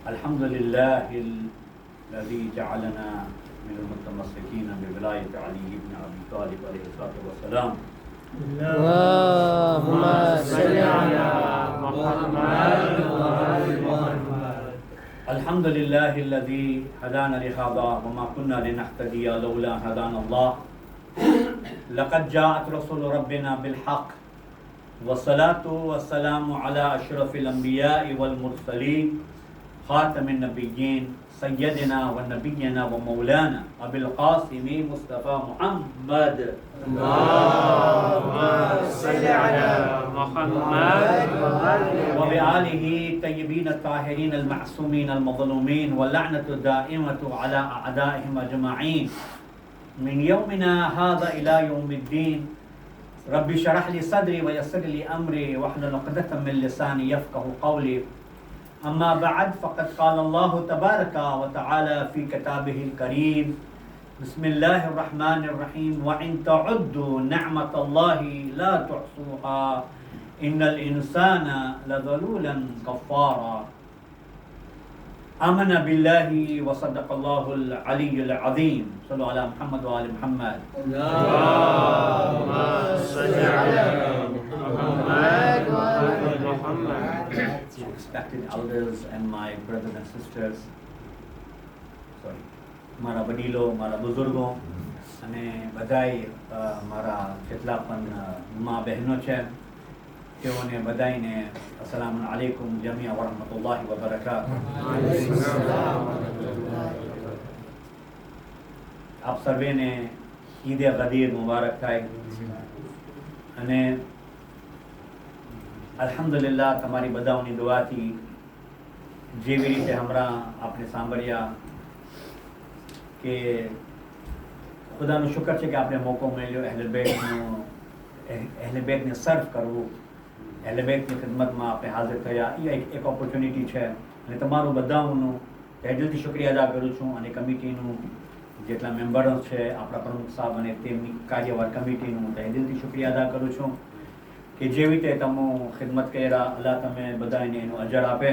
अल्हम्दुलिल्लाह الذي جعلنا من المتمسكين بولاية علي بن أبي طالب عليه الصلاة والسلام. اللهم صل على محمد وآل محمد. الحمد لله الذي هدانا لهذا وما كنا لنهتدي لولا هدانا الله. لقد جاءت رسول ربنا بالحق والصلاة والسلام على أشرف الأنبياء والمرسلين خاتم النبيين سيدنا ونبينا ومولانا أبي القاسم مصطفى محمد. اللهم صل على محمد وبآله الطيبين الطاهرين المعصومين المظلومين واللعنة الدائمة على أعدائهم أجمعين من يومنا هذا إلى يوم الدين. ربي اشرح لي صدري ويسر لي أمري واحلل عقدة من لساني يفقه قولي. أما بعد فقد قال الله تبارك وتعالى في كتابه الكريم بسم الله الرحمن الرحيم وإن تعدوا نعمة الله لا تحصوها إن الإنسان لظلولا كفارا. آمنا بالله وصدق الله العلي العظيم. صلوا على محمد وآل محمد. اللهم صل على محمد وآل محمد. Respected elders and my brothers and sisters, મારા વડીલો, મારા બુઝુર્ગો અને બધાય મારા જેટલા પણ મા બહેનો છે તેઓને બધાયને અસલામુ અલૈકુમ જમિયા વરહમતુલ્લાહિ વબરકાતુહ. આપ સર્વેને ઈદે ગદીર મુબારક થાય અને અલ્હમ્દુલિલ્લાહ તમારી બધાઓની દુઆથી જેવી રીતે હમણાં આપણે સાંભળ્યા કે ખુદાનું શુક્ર છે કે આપણે મોકો મળ્યો અહેલે બેતને સર્વ કરવું, અહેલે બેતની ખિદમતમાં આપણે હાજર થયા. એ એક ઓપોર્ચ્યુનિટી છે અને તમારું બધાઓનું દિલથી શુક્રિયા અદા કરું છું અને કમિટીનું જેટલા મેમ્બરો છે આપણા પ્રમુખ સાહેબ અને તેમની કાર્યવાર કમિટીનું દિલથી શુક્રિયા અદા કરું છું કે જેવી રીતે તમે ખિદમત કર્યા. અલ્લાહ તમે બધાને એનું અજર આપે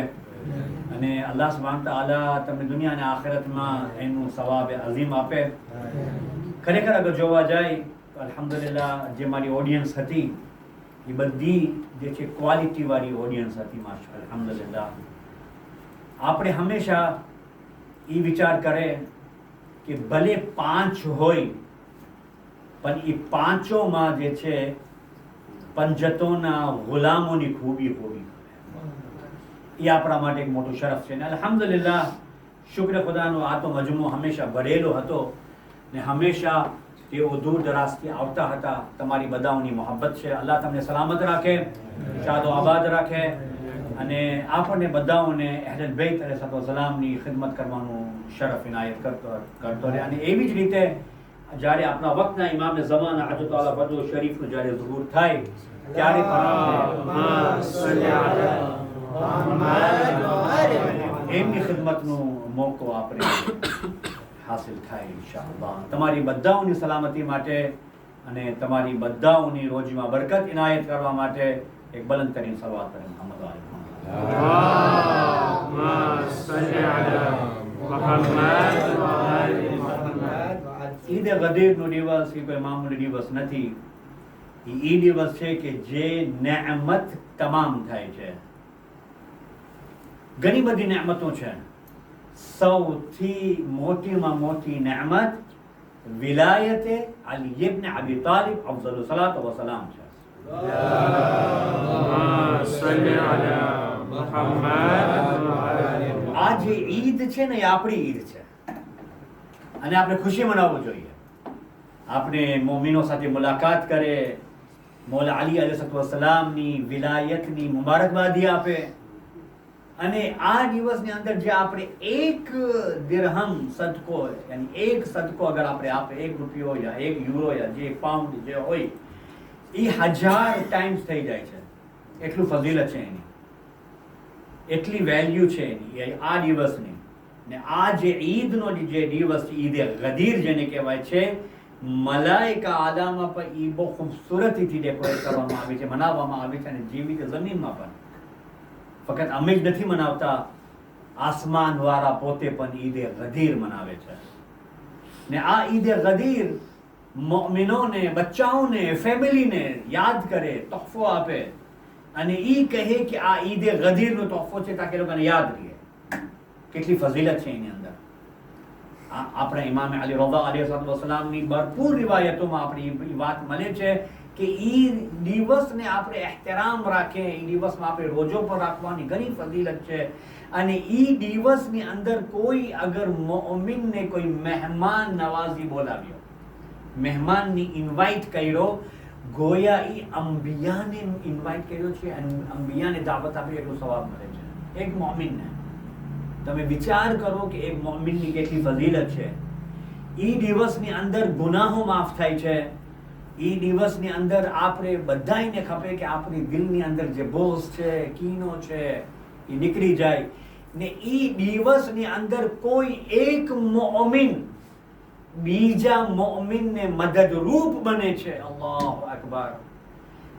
અને અલ્લાહ સુબ્હાનહુ તઆલા તમને દુનિયા અને આખિરતમાં એનું સવાબ અઝીમ આપે. ખરેખર અગર જોવા જાય તો અલ્હમ્દુલિલ્લાહ જે મારી ઓડિયન્સ હતી એ બધી જે છે ક્વોલિટીવાળી ઓડિયન્સ હતી. માશા અલ્હમ્દુલિલ્લાહ આપણે હંમેશા એ વિચાર કરે કે ભલે 5 હોય પણ એ પાંચોમાં જે છે પંજતોના ગુલામોની ખૂબી હોવી એ આપણા માટે એક મોટું શરફ છે. અને અલ્હમ્દુલિલ્લાહ શુક્ર ખુદાનો આ તો મજમો હંમેશા ભરેલો હતો ને હંમેશા તેઓ દૂર દરાજથી આવતા હતા. તમારી બધાઓની મોહબ્બત છે. અલ્લાહ તમને સલામત રાખે, શાદો આબાદ રાખે અને આપણને બધાઓને અહલુલ બેત અલૈહિસ્સલામની ખિદમત કરવાનું શરફ ઇનાયત કરતો રહે. અને એવી જ રીતે જ્યારે આપણા વખતના ઇમામે ઝમાના હજરત આલા ફજલ શરીફનું જ્યારે ઝુહૂર થાય ત્યારે એમની ખિદમતનો મોકો આપણે હાસિલ થાય ઇન્શાઅલ્લાહ. તમારી બધાઓની સલામતી માટે અને તમારી બધાઓની રોજીમાં બરકત ઇનાયત કરવા માટે એક બલંદ તરીન સલવાત કરે મુહમ્મદ વાલે મુહમ્મદ. ઈદ ગદીરનો દિવસ એ કોઈ મામૂલી દિવસ નથી. એ દિવસ છે કે જે નેમત તમામ થાય છે. ઘણી બધી નેમતો છે. સૌથી મોટીમાં મોટી નેમત વિલાયતે અલી ઇબ્ન અબી તાલિબ અફઝલુ સલાત વ સલામ છે. આ જે ઈદ છે ને એ આપણી ઈદ છે અને આપણે ખુશી મનાવવું જોઈએ. આપણે મોમિનો સાથે મુલાકાત કરે, મૌલા અલી અલૈહિસ્સલામની વિલાયતની મુબારકબાદી આપે અને આ દિવસની અંદર જે આપણે એક દિરહમ સદકો યાની એક સદકો અગર આપણે આપે, 1 રૂપિયો યા 1 યુરો યા જે પાઉન્ડ જે હોય એ 1000 ટાઈમ્સ થઈ જાય છે. એટલું ફઝીલત છે એની, એટલી વેલ્યુ છે એની આ દિવસની. ને આ જે ઈદનો જે દિવસ ઈદે ગદીર જેને કહેવાય છે, મલાઈકા આલામાં પણ એ બહુ ખૂબસૂરતીથી ડેકોરેટ કરવામાં આવી છે, મનાવવામાં આવી છે. અને જેવી રીતે જમીનમાં પણ ફક્ત અમે જ નથી મનાવતા, આસમાન વાળા પોતે પણ ઈદે ગદીર મનાવે છે ને આ ઈદે ગદીર મોમિનોને, બચ્ચાઓને, ફેમિલીને યાદ કરે, તોહફો આપે અને ઈ કહે કે આ ઈદે ગદીરનો તોહફો છે તાકે લોકોને યાદ રહે. કેટલી ફઝીલત છે એની અંદર. આપણે ઇમામ અલી રઝા અલૈહિસ્સલામની ભરપૂર રિવાયતોમાં આપણે એ વાત મળે છે કે ઈ દિવસને આપણે એહતરામ રાખે, એ દિવસમાં આપણે રોજો પર રાખવાની ઘણી ફઝીલત છે. અને ઈ દિવસની અંદર કોઈ અગર મોમિનને કોઈ મહેમાન નવાઝી બોલાવ્યો, મહેમાનની ઇન્વાઇટ કર્યો, ગોયા ઈ અંબિયાને ઇન્વાઇટ કર્યો છે અને અંબિયાને દાવત આપી એટલું સવાબ મળે છે એક મોમિનને. તમે વિચાર કરો કે એક મોમિનની કેટલી ફઝીલત છે. ઈ દિવસની અંદર ગુનાહો માફ થાય છે. ઈ દિવસની અંદર આપણે બધાને ખપે કે આપણી દિલની અંદર જે બોઝ છે, કીનો છે, એ નીકળી જાય ને ઈ દિવસની અંદર કોઈ એક મોમિન બીજા મોમિનને મદદરૂપ બને છે. અલ્લાહુ અકબર.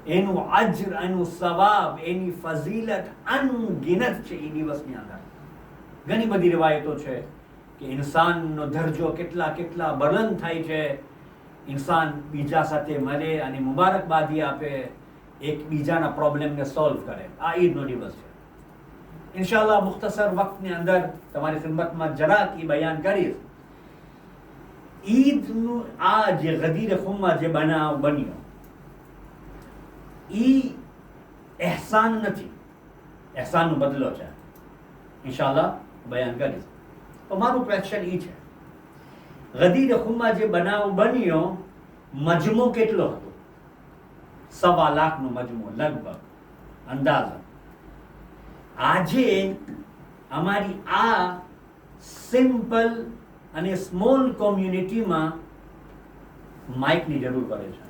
એનું અજર, એનું સવાબ, એની ફઝીલત અનગિનત છે ઈ દિવસની અંદર. ઘણી બધી રિવાયતો છે કે ઇન્સાનનો દરજ્જો કેટલા કેટલા બુલંદ થાય છે. ઇન્સાન બીજા સાથે મળે અને મુબારકબાદી આપે, એકબીજાના પ્રોબ્લેમને સોલ્વ કરે. આ ઈદનો દિવસ છે. ઇન્શાઅલ્લાહ મુખ્તસર વક્તની અંદર તમારી ખિદમતમાં જરાક ઈ બયાન કરીશ. ઈદનું આ જે ગદીર ખુમ્મા જે બનાવ બન્યો, ઈ એહસાન નથી, એહસાનનો બદલો છે. ઇન્શાઅલ્લાહ બયાન કરીશ. તો મારું ક્વેશ્ચન ઈ છે, ગદીર ખુમ્મા જે બનાવ બન્યો, મજમો કેટલો હતો? 1.25 લાખનો મજમો લગભગ અંદાજા. આજે અમારી આ સિમ્પલ અને સ્મોલ કોમ્યુનિટીમાં માઇકની જરૂર પડે છે,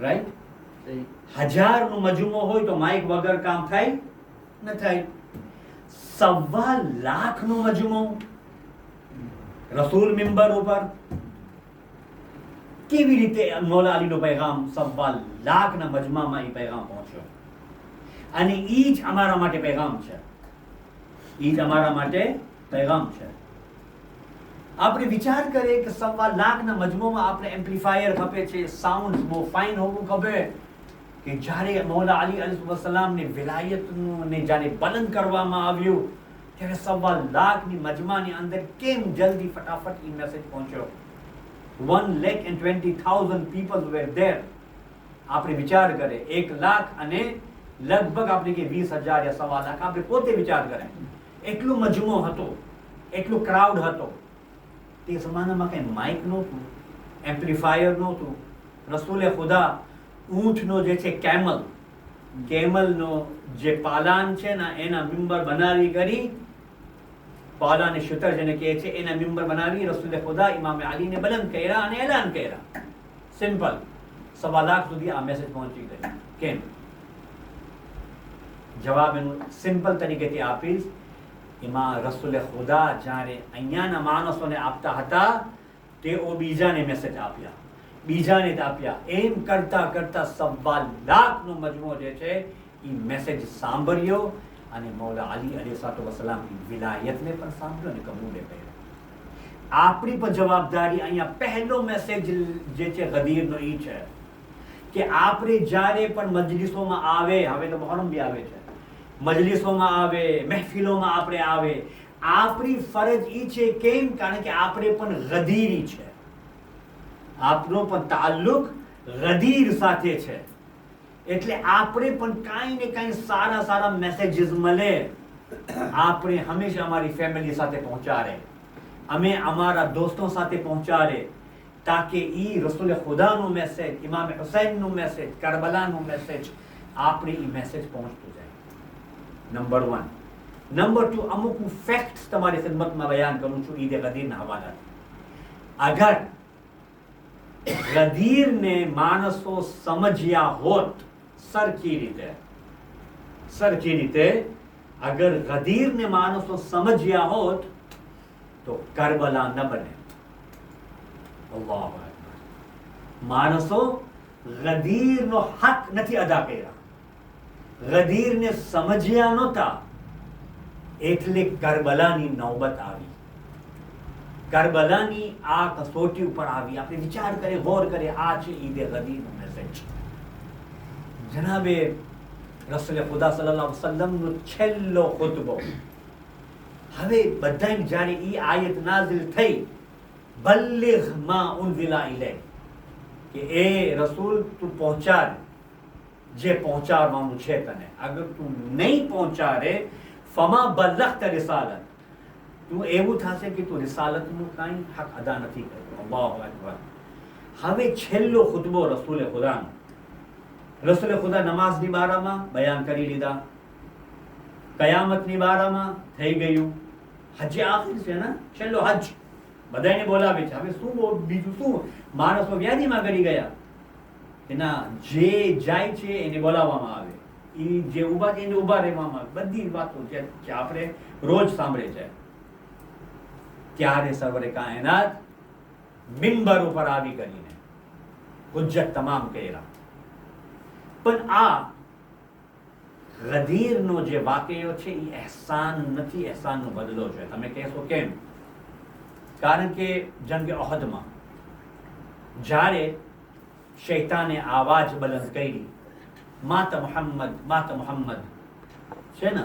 રાઈટ? 1000નો મજમો હોય તો માઇક વગર કામ થાય ન થાય. 1.25 લાખનો મજમો રસૂલ મિંબર ઉપર. કેવી રીતે મૌલા અલીનો પૈગામ 1.25 લાખના મજમામાં એ પૈગામ પહોંચ્યો? અને ઈ જ અમારા માટે પૈગામ છે, ઈ જ અમારા માટે પૈગામ છે. આપણે વિચાર કરીએ કે 1.25 લાખના મજમોમાં આપણે એમ્પ્લીફાયર ખપે છે, સાઉન્ડ બહુ ફાઇન હોવું ખપે કે જ્યારે મૌલા અલી અલૈહિસ્સલામની વિલાયતનું ને જ્યારે બલંદ કરવામાં આવ્યું ત્યારે 1.25 લાખની મજમાની અંદર કેમ જલ્દી ફટાફટ ઈ મેસેજ પહોંચ્યો? 1,20,000 people were there. આપણે વિચાર કરે 1 લાખ અને લગભગ આપણે કે 20,000 યા 1.25 લાખ, આપણે પોતે વિચાર કરે એટલું મજમો હતો, એટલું ક્રાઉડ હતો. તે જમાનામાં કઈ માઇક નહોતું, એમ્પ્લીફાયર નહોતું. રસૂલે ખુદા ઊંટનો જે છે કેમલનો જે પાલાન છે ને એના મિંબર બનાવી કરી, પાલાને શુતર જેને કહે છે, એના મિંબર બનાવી રસૂલે ખુદા ઇમામ અલીને બલંદ કર્યા અને એલાન કર્યા. સિમ્પલ. 1.25 લાખ સુધી આ મેસેજ પહોંચી ગઈ. કેમ? જવાબ એનું સિમ્પલ તરીકેથી આપીશ. એમાં રસૂલે ખુદા જ્યારે અહીંયાના માણસોને આપતા હતા તેઓ બીજાને મેસેજ આપ્યા, બીજાને આપ્યા. એમ કરતા કરતા 1.25 લાખનો મજમો જે છે એ મેસેજ સાંભળ્યો અને મૌલા અલી અલૈહિસ્સલામની વિલાયતને પણ સાંભળ્યો અને કબૂલ કર્યો. આપણી પણ જવાબદારી અહીંયા પહેલો મેસેજ જે છે ગદીરનો એ છે કે આપણે જ્યારે પણ મજલિસોમાં આવે, હવે તો મુહર્રમ બી આવે છે, મજલિસોમાં આવે, મહેફિલોમાં આપણે આવે, આપણી ફરજ ઈ છે. કેમ? કારણ કે આપણે પણ ગદીરી છે, આપણો પણ તાલ્લુક ગદીર સાથે છે. એટલે આપણે પણ કાંઈ ને કાંઈ સારા સારા મેસેજીસ મળે આપણે હંમેશા અમારી ફેમિલી સાથે પહોંચાડે, અમે અમારા દોસ્તો સાથે પહોંચાડે, તાકે ઈ રસૂલ ખુદાનો મેસેજ, ઇમામ હુસૈનનો મેસેજ, કરબલાનો મેસેજ, આપણે ઈ મેસેજ પહોંચતો જાય. નંબર 1. નંબર 2, અમુક હું ફેક્ટ્સ તમારી ખિદમતમાં બયાન કરું છું ઈદે ગદીરના હવાલાથી. અગર ગદીરને માણસો સમજ્યા હોત સરખી રીતે, અગર ગદીરને માણસો સમજ્યા હોત તો કરબલા ન બને. અલ્લાહુ અકબર. માણસો ગદીરનો હક નથી અદા કર્યા, ગદીરને સમજ્યા નહોતા, એટલે કરબલાની નૌબત આવી, કરબલાની આ કસોટી ઉપર આવી. આપણે વિચાર કરીએ, ગૌર કરીએ, આ છે ઈદે ગદીરનો મેસેજ. જનાબે રસૂલ ખુદા સલ્લલ્લાહુ અલૈહિ વસલ્લમનો છેલ્લો ખુતબો. હવે બધાને જ્યારે ઈ આયત નાઝિલ થઈ, બલ્લિગ મા ઉનઝિલા ઇલૈક, કે એ રસૂલ તું પહોંચાડ જે પહોંચાડવાનું છે તને. અગર તું નહીં પહોંચાડે, ફમા બલ્લગત રિસાલત, તું એવું થશે કે તું રિસાલતનું કાંઈ હક અદા નથી કરતો. અલ્લાહુ અકબર. હવે છેલ્લો ખુતબો રસૂલ ખુદાનો. રસૂલ ખુદા નમાઝની બારામાં બયાન કરી લીધા, કયામતની બારામાં થઈ ગયું, હજ આખિર છે ને, છેલ્લો હજ બધાને બોલાવે છે. હવે શું બીજું શું, માણસો વ્યાધિમાં કરી ગયા કે ના, જે જાય છે એને બોલાવવામાં આવે, એ જે ઊભા છે એને ઊભા રહેવામાં આવે. બધી વાતો જે આપણે રોજ સાંભળે છે. ત્યારે સર્વરે કાયનાત મિંબર ઉપર આવી કરીને હુજ્જત તમામ કર્યા. પણ આ ગદીરનો જે વાકયો છે એ અહેસાન નથી, અહેસાનનો બદલો છે. તમે કહેશો કેમ? કારણ કે જંગે ઓહદમાં જ્યારે શૈતાને આવાજ બલંદ કરી, માત મુહમ્મદ છે ને,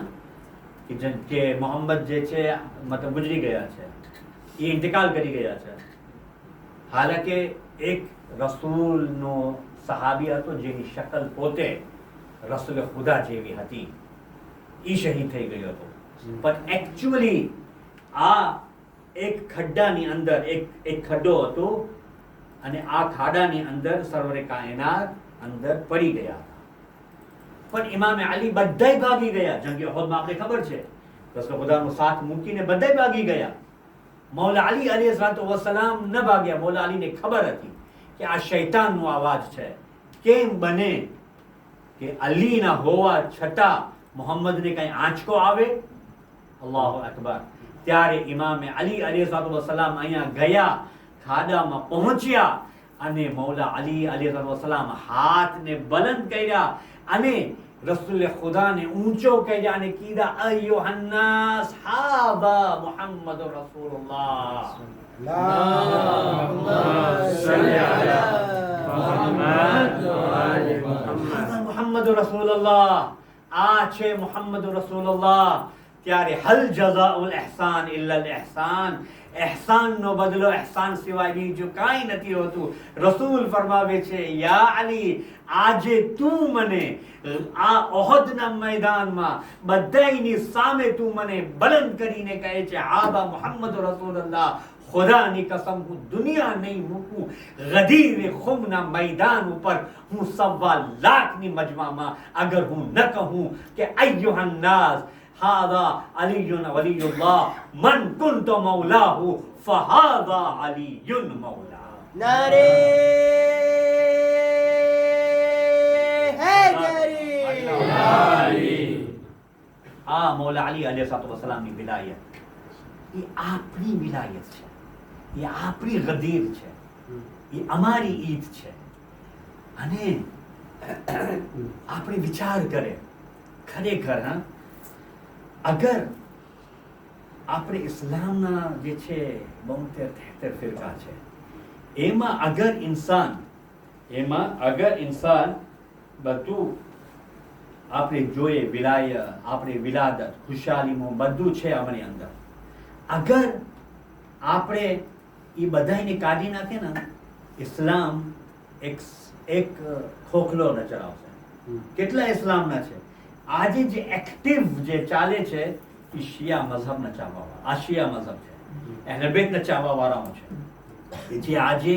કે મોહમ્મદ જે છે મતલબ ગુજરી ગયા છે, એ ઇન્તકાલ કરી ગયા છે. હાલાકે એક રસૂલનો સહાબી હતો જેની શકલ પોતે રસૂલ ખુદા જેવી હતી, એ શહીદ થઈ ગયો હતો. પણ એકચ્યુઅલી આ એક ખડ્ડાની અંદર એક ખડ્ડો હતો અને આ ખાડાની અંદર સર્વરે કાયનાત અંદર પડી ગયા હતા. પણ ઇમામે અલી બધાય ભાગી ગયા. જંગે ઉહદમાં આપણે ખબર છે, રસૂલ ખુદાનો સાથ મૂકીને બધાય ભાગી ગયા. મૌલા અલી અલૈહિસ્સલામ ન ભાગ્યા. મૌલા અલીને ખબર હતી કે આ શૈતાનનો અવાજ છે. કેમ બને કે અલીના હોવા છતાં મોહમ્મદને કઈ આંચકો આવે? અલ્લાહુ અકબર. ત્યારે ઇમામે અલી અલૈહિસ્સલામ અહીંયા ગયા, ખાડામાં પહોંચ્યા અને મૌલા અલી અલૈહિસ્સલામ હાથને બલંદ કર્યા અને રસૂલ ખુદાને ઊંચો કર્યા અને કીધા, અય્યુહન નાસ હાદા મુહમ્મદ રસૂલુલ્લાહ. મુહમ્મદ રસૂલુલ્લાહ, આ છે મુહમ્મદ રસૂલુલ્લાહ. ત્યારે હલ જઝાઉલ ઇહસાન ઇલ્લા અલ ઇહસાન, એહસાનનો બદલો એહસાન સિવાય બીજું કાંઈ નથી હોતું. રસૂલ ફરમાવે છે, યા અલી, આજે તું મને આ ઓહદના મેદાનમાં બધાયની સામે તું મને બલંદ કરીને કહે છે, હાદા મુહમ્મદ રસૂલુલ્લાહ. ખુદાની કસમ, હું દુનિયા નહીં મૂકું, ગદીર ખુમના મેદાન ઉપર હું 1.25 લાખની મજમામાં અગર હું ન કહું કે અય્યુહન નાસ હાદા અલીયુન વલીયુલ્લાહ, મન કુંતુ મૌલાહુ ફહાદા અલીયુન મૌલા. નારે હૈદરી. આ મૌલા અલી અલૈહિસ્સલામની વિલાયત, એ આપણી વિલાયત છે, એ આપણી ગદીર છે, એ અમારી ઈદ છે. અને આપણે વિચાર કરે ખરેખર, હા, અગર આપણે ઇસ્લામના જે છે 72-73 ફિરકા છે, એમાં અગર ઇન્સાન બધું આપણે જોઈએ, વિલાયત, આપણે વિલાદત, ખુશાલીમાં બધું છે અમારી અંદર. અગર આપણે એ બધાને કાઢી નાખે ને, ઇસ્લામ એક ખોખલો ન ચલાવશે. કેટલા ઇસ્લામના છે આજે જે એક્ટિવ જે ચાલે છે, એ શિયા મઝહબના ચાહવાવાળા. આ શિયા મઝહબ છે, અહલે બેતના ચાહવાવાળાઓ છે, જે આજે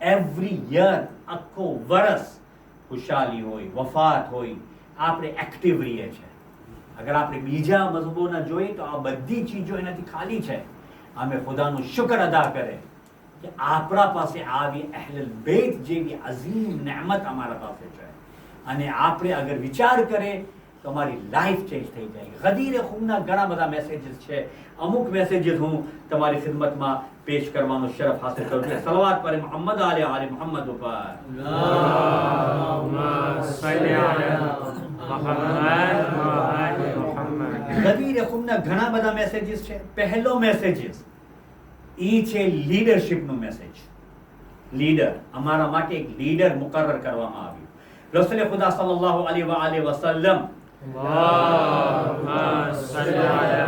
એવરી યર આખો વર્ષ ખુશાલી હોય, વફાત હોય, આપણે એક્ટિવ રહીએ છીએ. અગર આપણે બીજા મઝહબોના જોઈએ તો આ બધી ચીજો એનાથી ખાલી છે. અમે ખુદાનું શુક્ર અદા કરે કે આપણા પાસે આવી અહલે બેત જેવી અઝીમ નેમત અમારા પાસે છે. અને આપણે અગર વિચાર કરે તો અમારી લાઈફ ચેન્જ થઈ જાય. ગદીર ખુમના ઘણા બધા મેસેજીસ છે. અમુક મેસેજીસ હું તમારી ખિદમતમાં પેશ કરવાનો શરફ હાસિલ કરું છું. સલવાત પર મોહમ્મદ આલે મોહમ્મદ ઉપર. اللهم صل على محمد وآل محمد ગદીર ખુમના ઘણા બધા મેસેજીસ છે. પહેલો મેસેજીસ ઈ છે લીડરશિપનો મેસેજ. લીડર, અમારા માટે એક લીડર મુકર્રર કરવામાં આવ્યું. રસૂલ ખુદા સલ્લલ્લાહુ અલૈહિ વસલ્લમ اللهم صل على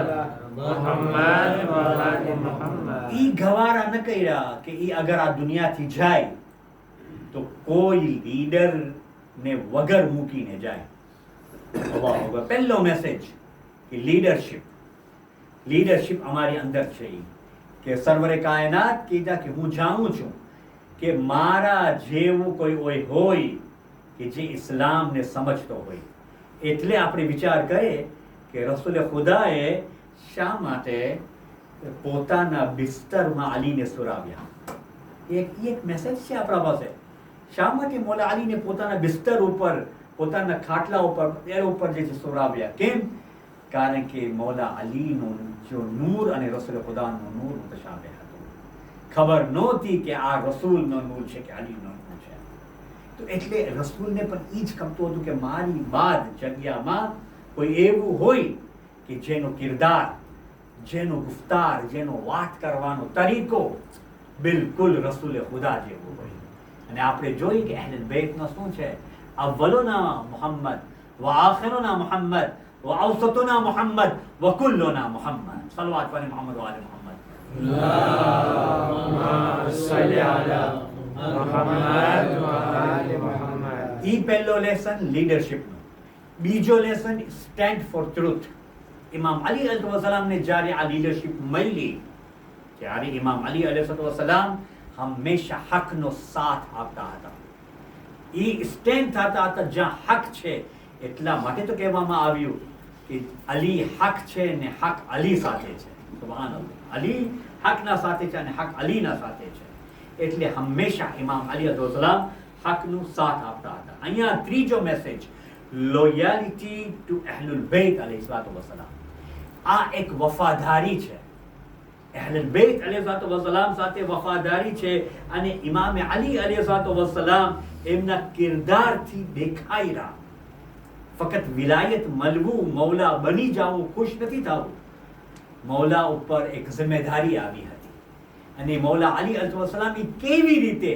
محمد وعلى آل محمد. ઈ ગવારા ન કર્યા કે ઈ અગર આ દુનિયાથી જાય તો કોઈ લીડર ને વગર મૂકીને જાય. અલ્લાહુ અકબર. પહેલો મેસેજ કે લીડરશિપ અમારી અંદર છે. ઈ કે સરવરે કાયનાત કીધા કે હું જાણું છું કે મારા જેવું કોઈ હોય કે જે ઇસ્લામને સમજતો હોય. એટલે આપણે વિચાર કરીએ કે રસૂલ ખુદાએ શા માટે પોતાના બિસ્તરમાં અલીને સુરાવ્યા. એક મેસેજ છે આપણા પાસે. શા માટે મોલા અલીને પોતાના બિસ્તર ઉપર, પોતાના ખાટલા ઉપર, એર ઉપર જે છે સુરાવ્યા? કેમ? કારણ કે મોલા અલીનું જો નૂર અને રસૂલ ખુદાનું નૂર મુતશાબિહ હતું. ખબર નહોતી કે આ રસૂલનો નૂર છે કે અલીનો નૂર છે. તો એટલે રસૂલને પણ ઈ જ ગમતું હતું કે મારી બાદ જગ્યામાં કોઈ એવું હોય કે જેનો કિરદાર, જેનો ગુફ્તાર, જેનો વાત કરવાનો તરીકો બિલકુલ રસૂલ ખુદા જેવું હોય. અને આપણે જોઈએ કે અહલુલ બેતનો શું છે? અવ્વલુના મુહમ્મદ વ આખિરુના મુહમ્મદ વ અવસતુના મુહમ્મદ વ કુલ્લુના મુહમ્મદ. સલવાત પર મુહમ્મદ વ આલે મુહમ્મદ. اللهم صل على محمد وعلى آل محمد. ઈ પહેલો લેસન લીડરશિપનો. બીજો લેસન સ્ટેન્ડ ફોર ટ્રુથ. ઇમામ અલી અલૈહિસ્સલામને જ્યારે આ લીડરશિપ મળી, ત્યારે ઇમામ અલી અલૈહિસ્સલામ હંમેશા હકનો સાથ આપતા હતા. ઈ સ્ટેન્ડ થતા હતા જ્યાં હક છે. એટલા માટે તો કહેવામાં આવ્યું કે અલી હક છે ને હક અલી સાથે છે. સુબહાનલ્લાહ. અલી હકના સાથે છે અને હક અલીના સાથે છે. એટલે હંમેશા ઇમામ અલી અલૈહિસ્સલામ હકનો સાથ આપતા હતા. અહીંયા ત્રીજો મેસેજ, લોયાલિટી ટુ અહલુલ બેત અલૈહિસ્સલામ. આ એક વફાદારી છે. અહલુલ બેત અલૈહિસ્સલામ સાથે વફાદારી છે. અને ઇમામ અલી અલૈહિસ્સલામ એમના કિરદારથી દેખાઈ રહ્યા. ફક્ત વિલાયત મળવું, મૌલા બની જવું, ખુશ નથી થવું. મૌલા ઉપર એક જિમ્મેદારી આવી હતી અને મૌલા અલી અલૈહિસ્સલામ કેવી રીતે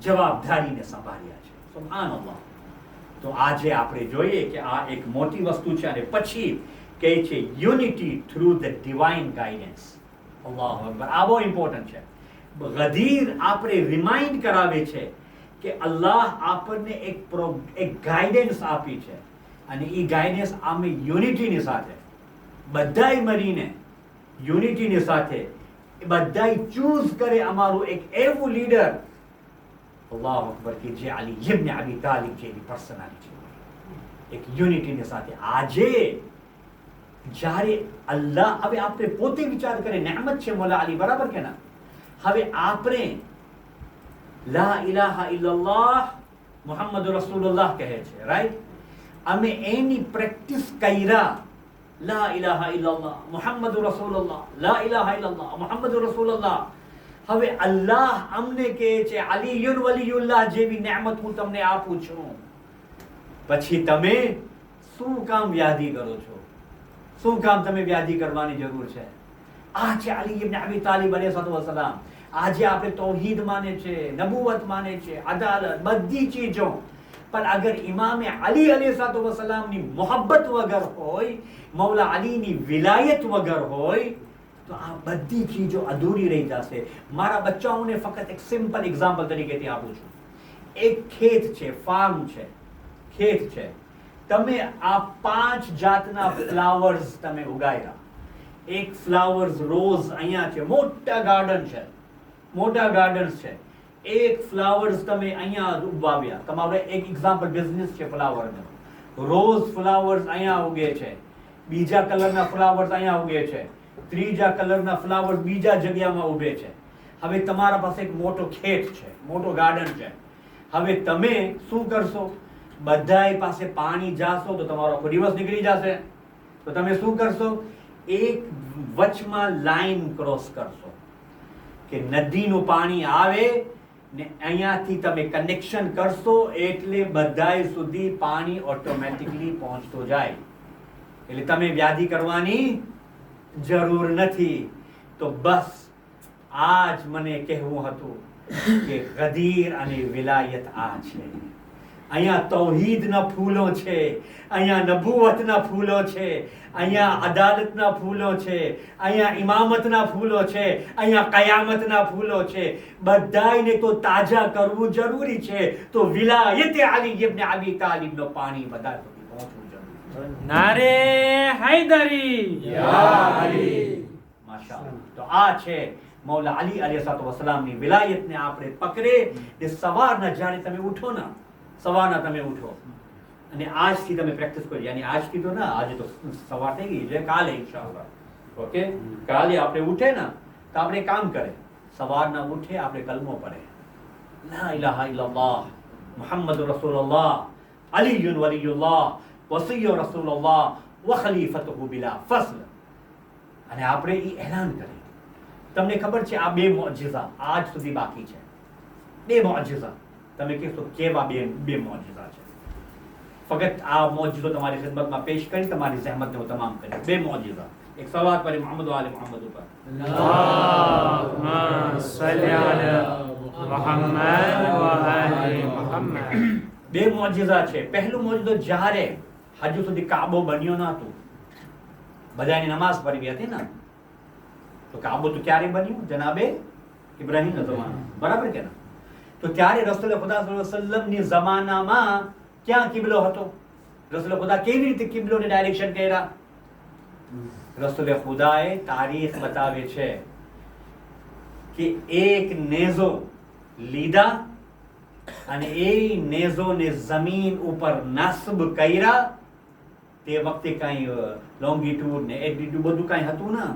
જવાબદારીને સંભાળ્યા છે. સુબહાનલ્લાહ. તો આજે આપણે જોઈએ કે આ એક મોટી વસ્તુ છે. અને પછી કહે છે unity through the divine guidance. અલ્લાહુ અકબર. આ બહુ ઇમ્પોર્ટન્ટ છે. ગદીર આપણે રિમાઇન્ડ કરાવે છે કે અલ્લાહ આપણને એક ગાઈડન્સ આપી છે. અને એ ગાઈડન્સ અમે યુનિટીની સાથે બધાય મળીને, યુનિટીની સાથે બધાય ચૂઝ કરે અમારું એક એવું લીડર, અલ્લાહુ અકબર, કે જે અલી ઇબ્ન અબી તાલિબ જેવી પર્સનાલિટી હોય. એક યુનિટીની સાથે. આજે જ્યારે અલ્લાહ, હવે આપણે પોતે વિચાર કરીએ, નેમત છે મોલા અલી, બરાબર કે ના? હવે આપણે લા ઇલાહા ઇલ્લલ્લાહ મુહમ્મદ રસૂલુલ્લાહ કહે છે, રાઈટ? અમે એની પ્રેક્ટિસ કર્યા. લા ઇલાહા ઇલ્લલ્લાહ મુહમ્મદ રસૂલુલ્લાહ, લા ઇલાહા ઇલ્લલ્લાહ મુહમ્મદ રસૂલુલ્લાહ. હવે અલ્લાહ અમને કહે છે અલીયુન વલીયુલ્લાહ જેવી નેમત હું તમને આપું છું. પછી તમે શું કામ વ્યાધિ કરો છો? શું કામ તમે વ્યાધિ કરવાની જરૂર છે? આ છે અલી ઇબ્ન અબી તાલિબ અલૈહિસ્સલામ. આજે આપણે તૌહીદ માને છે, નબુવત માને છે, અદાલત, બધી ચીજો. પણ અગર ઇમામે અલી અલૈહિસ્સલામની મોહબ્બત વગર હોય, મૌલા અલીની વિલાયત વગર હોય, તો આ બધી ચીજો અધૂરી રહી જશે. મારા બચ્ચાઓને ફક્ત એક સિમ્પલ એક્ઝામ્પલ તરીકેથી આપું છું. એક ખેત છે, ફાર્મ છે, ખેત છે. તમે આ 5 જાતના ફ્લાવર્સ તમે ઉગાડ્યા. એક ફ્લાવર્સ રોઝ અહીંયા છે, મોટા ગાર્ડન છે, મોટા ગાર્ડન્સ છે. એક ફ્લાવર્સ તમે અહીંયા ઉગાવ્યા. તમારો એક એક્ઝામ્પલ બિઝનેસ છે ફ્લાવરનો. રોઝ ફ્લાવર્સ અહીંયા ઉગે છે, બીજા કલરના ફ્લાવર્સ અહીંયા ઉગે છે, ત્રીજા કલરના ફ્લાવર્સ બીજા જગ્યામાં ઉભે છે. હવે તમારા પાસે એક મોટો ખેત છે, મોટો ગાર્ડન છે. હવે તમે શું કરશો? બધાય પાસે પાણી જાશો તો તમારો આખો દિવસ નીકળી જશે. તો તમે શું કરશો? એક વચમાં લાઈન ક્રોસ કરશો કે નદીનું પાણી આવે ને અહીંયાથી તમે કનેક્શન કરશો એટલે બધાય સુધી પાણી ઓટોમેટિકલી પહોંચતો જાય. એટલે તમે વ્યાધિ કરવાની જરૂર નથી. તો બસ આજ મને કહેવું હતું કે ગદીર અને વિલાયત આ છે. અહીંયા તૌહીદના ફૂલો છે, અહીંયા નબુવતના ફૂલો છે, અહીંયા અદાલતના ફૂલો છે, અહીંયા ઇમામતના ફૂલો છે, અહીંયા કયામતના ફૂલો છે. બધાયને તો તાજા કરવું જરૂરી છે. તો વિલાયતે અલી ઇબ્ન અબી તાલિબનો પાણી બધા સુધી પહોંચવું જરૂરી છે. નારે હૈદરી યા અલી. માશાઅલ્લાહ. તો આ છે મૌલા અલી અલૈહિસ્સલામની વિલાયતને આપણે પકડે ને સવારના જાણે તમે ઉઠો ને, સવારના તમે ઉઠો અને આજથી તમે પ્રેક્ટિસ કરો. યાની આજથી તો ના, આજે તો સવાર થઈ ગઈ એટલે કાલે ઇન્શાઅલ્લાહ. ઓકે, કાલે આપણે ઉઠે ને તો આપણે કામ કરે, સવારના ઉઠે આપણે કલમો પડે, લા ઇલાહા ઇલ્લલ્લાહ મુહમ્મદુર રસૂલુલ્લાહ અલીયુન વલીયુલ્લાહ વસીયુ રસૂલુલ્લાહ વ ખલીફતુહુ બિલા ફસ્લ. અને આપણે એ એલાન કરીએ. તમને ખબર છે આ બે મોજિઝા આજ સુધી બાકી છે. બે મોજિઝા તમે કહેશો કેવા બે મોજિઝા છે? ફક્ત આ મોજિઝો તમારી ખિદમતમાં પેશ કરી તમારી જહેમતને હું તમામ કરી. બે મોજિઝા. એક સલાવત પર મોહમ્મદ વ આલે મોહમ્મદ ઉપર. અલ્લાહુમ્મા સલ્લી અલા મુહમ્મદ વ આલી મુહમ્મદ. બે મોજિઝા છે. પહેલું મોજિઝો જ્યારે હજુ સુધી કાબો બન્યો ન હતો, બધાની નમાઝ પડી હતી ને, તો કાબો તો ક્યારે બન્યું? જનાબે ઇબ્રાહીમના જમાના, બરાબર કે ના? તો ત્યારે રસૂલ ખુદા સલ્લલ્લાહુ અલૈહિ વસલ્લમની જમાનામાં ક્યાં કિબલો હતો? રસૂલ ખુદા કેવી રીતે કિબલોને ડાયરેક્શન કર્યા? રસૂલ ખુદાએ તારીખ બતાવે છે કે એક નેઝો લીધા અને એ નેઝોને જમીન ઉપર નસ્બ કર્યા. તે વખતે કાંઈ લોંગિટ્યુડ ને એલ્ટિટ્યુડ બધું કાંઈ હતું ના.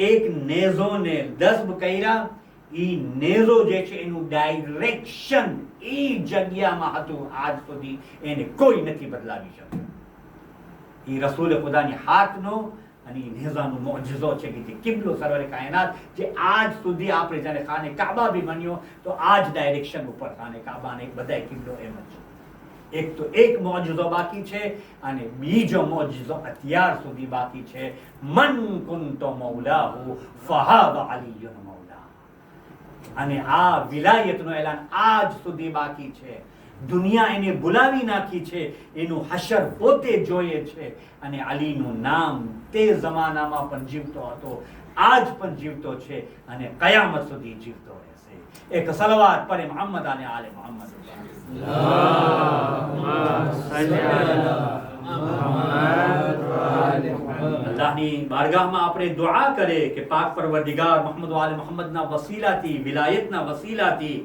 એક નેઝોને નસ્બ કર્યા. ઈ નેઝો જે છે એનું ડાયરેક્શન ઈ જગ્યામાં હતું. આજ સુધી એને કોઈ નથી બદલાવી શક્યું. ઈ રસૂલ ખુદાની હાથનો અને ઈ નેઝાનો મોજિઝો છે કે જે કિબલો સર્વરે કાયનાત, જે આજ સુધી આપણે જ્યારે ખાને કાબા બી બન્યો તો આ જ ડાયરેક્શન ઉપર ખાને કાબાને બધાય કિબલો એમ જ છે. એક તો એક મોજિઝો બાકી છે અને બીજો મોજિઝો અત્યાર સુધી બાકી છે. મન કુંતો મૌલાહુ ફહાદ અલીયુન મૌલા. અને આ વિલાયતનો એલાન આજ સુધી બાકી છે. દુનિયા એને બોલાવી નાખી છે, એનું હશર પોતે જોઈએ છે. અને અલીનું નામ તે જમાનામાં પણ જીવતો હતો, આજ પણ જીવતો છે અને કયામત સુધી જીવતો રહેશે. એક સલવાત પર મોહમ્મદ અને આલે મોહમ્મદ. અલ્લાહની બારગાહમાં આપણે દુઆ કરે કે પાક પરવરદિગાર મોહમ્મદ આલે મોહમ્મદના વસીલાથી, વિલાયતના વસીલાથી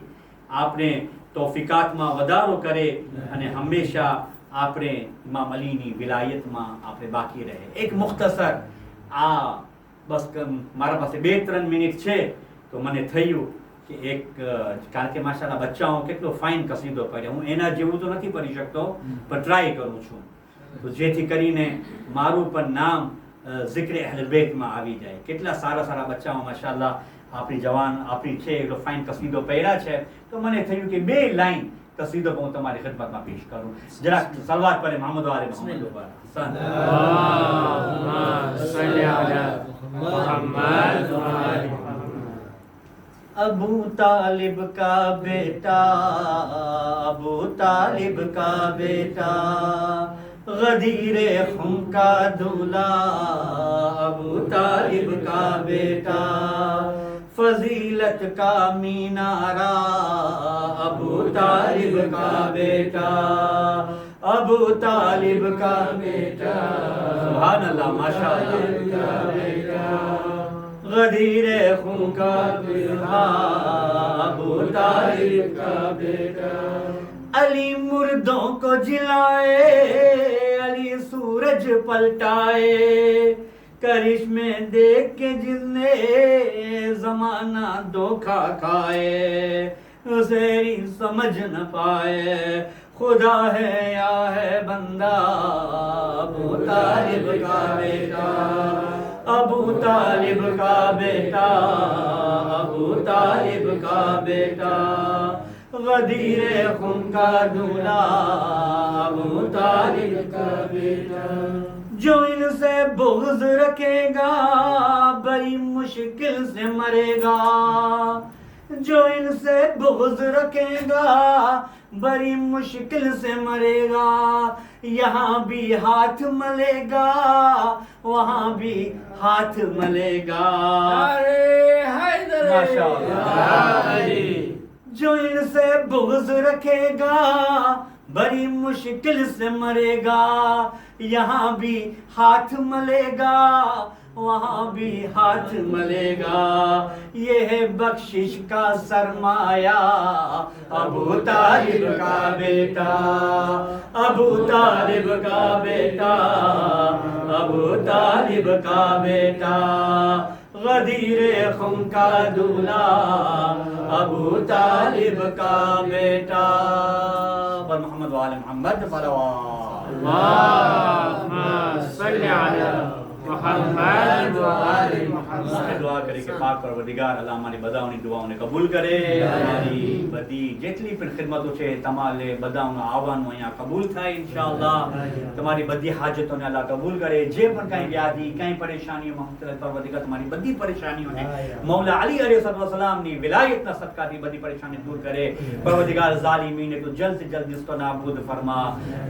આપણે તૌફીકાતમાં વધારો કરે અને હંમેશા આપણે ઇમામ અલીની વિલાયતમાં આપણે બાકી રહે. એક મુખ્તસર આ બસ મારા પાસે 2-3 મિનિટ છે તો મને થયું કે એક, કારણ કે માશાલ્લાહ બચ્ચાઓ કેટલો ફાઇન કસીદો પડે, હું એના જેવું તો નથી પડી શકતો પણ ટ્રાય કરું છું, તો જેથી કરીને મારું પણ નામ ઝિક્ર અહલ બેતમાં આવી જાય. કેટલા સારા સારા બચ્ચાઓ માશાલ્લાહ આપણી જવાન આપણી છે એટલો ફાઇન કસીદો પહેર્યા છે. તો મને થયું કે 2 લાઈન કસીદો હું તમારી ખિદમતમાં પેશ કરું. જરાક સલવાત પર મોહમ્મદ આલે મોહમ્મદ ઉપર. અલ્લાહુમ્મા સલ્લી અલા મુહમ્મદ વ આલી મુહમ્મદ. अबू तालिब का बेटा, अबू तालिब का बेटा, गदीरे खून का दूल्हा, अबू तालिब का बेटा, फजीलत का मीनारा, अबू तालिब का बेटा, अबू तालिब का बेटा, सुभान अल्लाह माशाअल्लाह, गदीरे खून का दूल्हा, अबू तालिब का बेटा, अली मुर्दों को जिलाए, अली सूरज पलटाए, करिश्मे देख के जिसने जमाना धोखा खाए, उसे ही समझ न पाए, खुदा है या है बंदा, अबू तालिब का बेटा, अबू तालिब का बेटा, अबू तालिब का बेटा, गदीरे खून का दूल्हा, अबू तालिब का बेटा, जो इनसे बुग़्ज़ रखेगा बड़ी मुश्किल से मरेगा। जो इनसे बुग़्ज़ रखेगा बड़ी मुश्किल से मरेगा। यहाँ भी हाथ मलेगा वहाँ भी हाथ मलेगा। अरे हैदर माशाअल्लाह। अली। जो इनसे बुग़्ज़ रखेगा बड़ी मुश्किल से मरेगा। यहाँ भी हाथ मलेगा वहाँ भी हाथ मलेगा। ये है बख्शिश का सरमाया अबू तालिब का बेटा। अबू तालिब का बेटा। अबू तालिब का बेटा। गदीर खुम का दूल्हा अबू तालिब का बेटा। पर मोहम्मद वाले मोहम्मद अल्लाहुम्मा सल्ली अला मुहम्मद व आलि मुहम्मद। दुआ करे कि पाक परवरदिगार अल्लाह हमारी બધાઓની દુઆઓને કબૂલ કરે। અમારી બધી જેટલી પણ ખિદમતો છે તમારે બધાઓનો આવવાનું અહીંયા કબૂલ થાય ઇન્શાઅલ્લાહ। તમારી બધી હાજતોને અલ્લાહ કબૂલ કરે। જે પણ કાંઈ વ્યાધિ કાંઈ પરેશાનીઓ મોહમ્મદ પરવરદિગાર તમારી બધી પરેશાનીઓને મૌલા અલી અલૈહિસ્સલામની વિલાયતના સદકાથી બધી પરેશાની દૂર કરે। પરવરદિગાર ઝાલિમીને તો જલ્દ से जल्द इसको नाबूद फरमा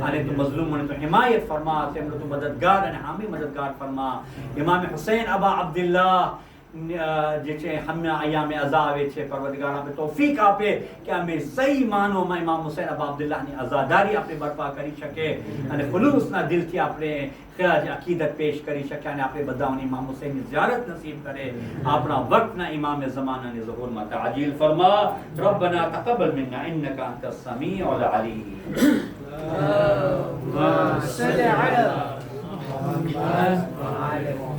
અને તું મઝલૂમોને તો હિમાયત ફરમા। તેમનો તું મદદગાર અને હામી મદદગાર ફરમા। ઇમામ હુસૈન અબા અબ્દુલ્લાહ જે છે હમે અયામે અઝા આવે છે પરવરદિગાર આપણે તૌફીક આપે કે અમે સહી માનોમાં ઇમામ હુસૈન અબા અબ્દુલ્લાહની અઝાદારી આપણે બરપા કરી શકે અને ખુલૂસના દિલથી આપણે અકીદત પેશ કરી શકે અને આપણે બધાઓને ઇમામ હુસૈનની ઝિયારત નસીબ કરે। આપણા વક્તના ઇમામ ઝમાનાની ઝહૂરમાં તાજીલ ફરમા। રબ્બના તक़બ્બલ મિન્ના ઇન્નકા અંતસ સમીઉલ અલીમ। اللهم صل على محمد وعلى